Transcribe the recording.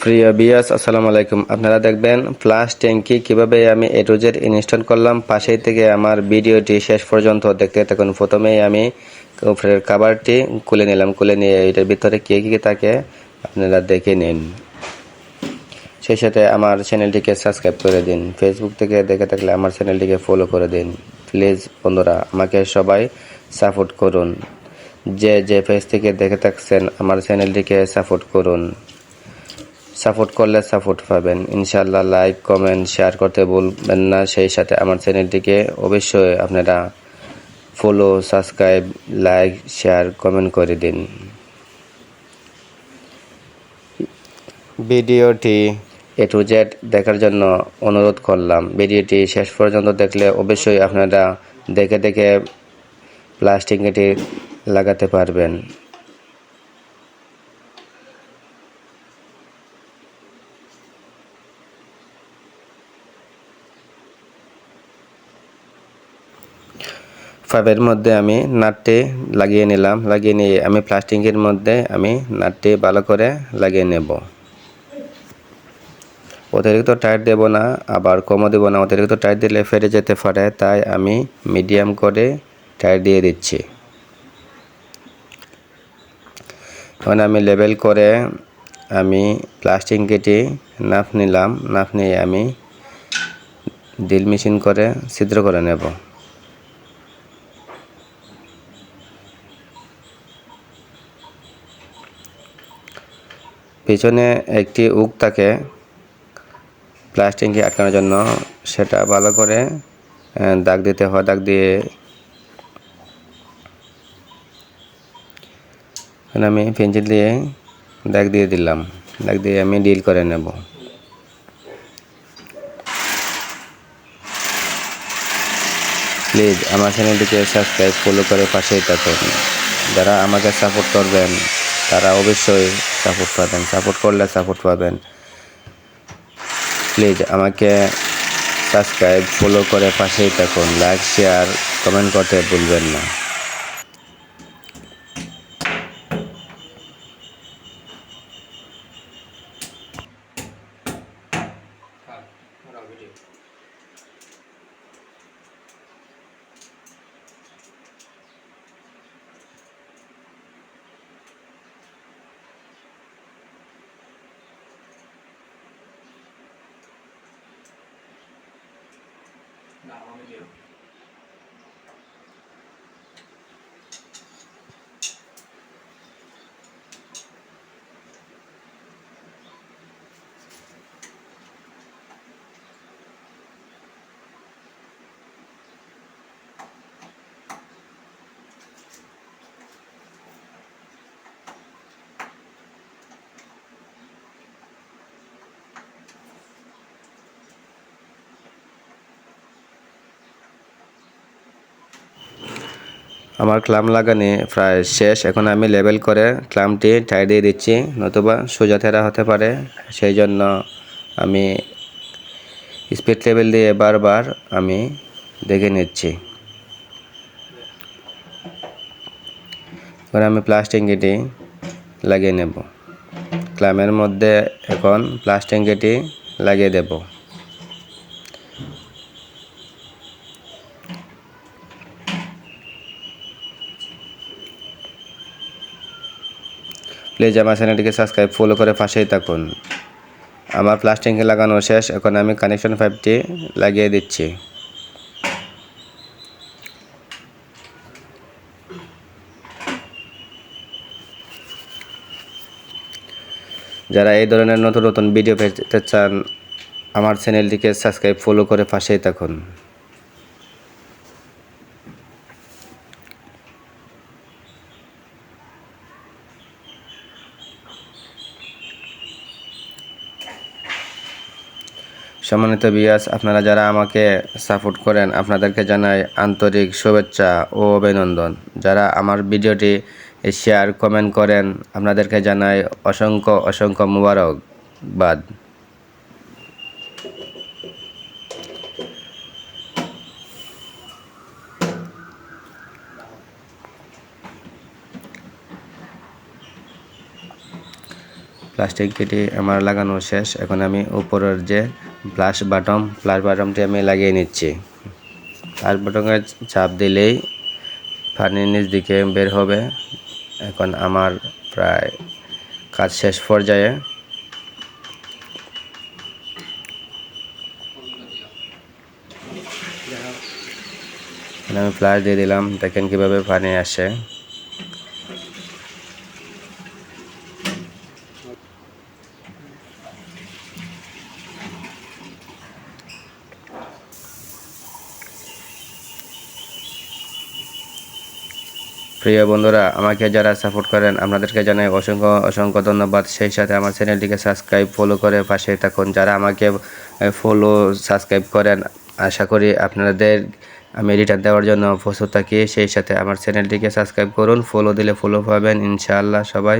প্রিয় ভিউয়ার্স, আসসালামু আলাইকুম। আপনারা দেখবেন ফ্লাশ ট্যাঙ্কি কিভাবে আমি A to Z ইনস্টল করলাম। পাশেই থেকে আমার ভিডিওটি শেষ পর্যন্ত দেখতে থাকুন। প্রথমেই আমি উপরের কভারটি খুলে নিলাম। খুলে নিয়ে এটার ভিতরে কী কী থাকে আপনারা দেখে নিন। সেই সাথে আমার চ্যানেলটিকে সাবস্ক্রাইব করে দিন। ফেসবুক থেকে দেখে থাকলে আমার চ্যানেলটিকে ফলো করে দিন। প্লিজ বন্ধুরা, আমাকে সবাই সাপোর্ট করুন। যে পেজ থেকে দেখে থাকছেন আমার চ্যানেলটিকে সাপোর্ট করুন। সাপোর্ট করলে সাপোর্ট পাবেন ইনশাআল্লাহ। লাইক, কমেন্ট, শেয়ার করতে ভুলবেন না। সেই সাথে আমার চ্যানেলটিকে অবশ্যই আপনারা follow, subscribe, like, share, comment করে দিন। ভিডিওটি A to Z দেখার জন্য অনুরোধ করলাম। ভিডিওটি শেষ পর্যন্ত দেখলে অবশ্যই আপনারা দেখে দেখে প্লাস্টিকটি লাগাতে পারবেন। পাইপের মধ্যে আমি নাটটি লাগিয়ে নিলাম। লাগিয়ে নিয়ে আমি প্লাস্টিকের মধ্যে আমি নাটটি ভালো করে লাগিয়ে নেব। অতিরিক্ত টাইট দেব না, আবার কমও দেব না। অতিরিক্ত টাইট দিলে ফেটে যেতে পারে, তাই আমি মিডিয়াম করে টাইট দিয়ে দিচ্ছি। এখন আমি লেবেল করে আমি প্লাস্টিক কেটে নাপ নিলাম। নাপ নিয়ে আমি ড্রিল মেশিন করে ছিদ্র করে নেব। পিছনে একটি হুক থাকে প্লাস্টিককে আটকানোর জন্য, সেটা ভালো করে দাগ দিতে হয়। দাগ দিয়ে আমি পেন্সিল দিয়ে দাগ দিয়ে দিলাম। দাগ দিয়ে আমি ডিল করে নেব। প্লিজ আমার চ্যানেলটিকে সাবস্ক্রাইব, ফলো করে পাশেই থাকুন। যারা আমাকে সাপোর্ট করবেন তারা অবশ্যই সাপোর্ট পাবেন। সাপোর্ট করলে সাপোর্ট পাবেন। প্লিজ আমাকে সাবস্ক্রাইব, ফলো করে পাশেই থাকুন। লাইক, শেয়ার, কমেন্ট করতে ভুলবেন না। আমার ক্লাম লাগানো প্রায় শেষ। এখন আমি লেবেল করে ক্লামটি টাইট দিয়ে দিচ্ছি, নতুবা সোজা তেরা হতে পারে। সেই জন্য আমি স্পিড লেভেল দিয়ে বারবার আমি দেখে নিচ্ছি। এবার আমি প্লাস্টিকটি লাগিয়ে নেব। ক্লামের মধ্যে এখন প্লাস্টিকটি লাগিয়ে দেব। প্লিজ আমার চ্যানেলটিকে সাবস্ক্রাইব, ফলো করে পাশেই থাকুন। আমার প্লাস্টিক লাগানো শেষ। এখন আমি কানেকশন পাইপটি লাগিয়ে দিচ্ছি। যারা এই ধরনের নতুন নতুন ভিডিও পেতে চান আমার চ্যানেলটিকে সাবস্ক্রাইব, ফলো করে পাশেই থাকুন। সম্মানিত ভিউয়ার্স, আপনারা যারা আমাকে সাপোর্ট করেন আপনাদেরকে জানাই আন্তরিক শুভেচ্ছা ও অভিনন্দন। যারা আমার ভিডিওটি শেয়ার, কমেন্ট করেন আপনাদেরকে জানাই অসংখ্য অসংখ্য মুবারকবাদ। ফ্লাশ ট্যাঙ্কিটি আমার লাগানো শেষ। এখন আমি উপরের যে ফ্লাশ বাটনটি আমি লাগিয়ে নিচ্ছি। ফ্লাশ বাটনে চাপ দিলেই পানি নিচ দিকে বের হবে। এখন আমার প্রায় কাজ শেষ পর্যায়ে। আমি ফ্লাশ দিয়ে দিলাম, দেখেন কিভাবে পানি আসে। প্রিয় বন্ধুরা, আমাকে যারা সাপোর্ট করেন আপনাদেরকে জানাই অসংখ্য অসংখ্য ধন্যবাদ। সেই সাথে আমার চ্যানেলটিকে সাবস্ক্রাইব ফলো করে পাশে থাকুন। যারা আমাকে ফলো সাবস্ক্রাইব করেন, আশা করি আপনাদের আমি রিটার্ন দেওয়ার জন্য প্রস্তুত থাকি। সেই সাথে আমার চ্যানেলটিকে সাবস্ক্রাইব করুন, ফলো দিলে ফলো পাবেন ইনশাআল্লাহ সবাই।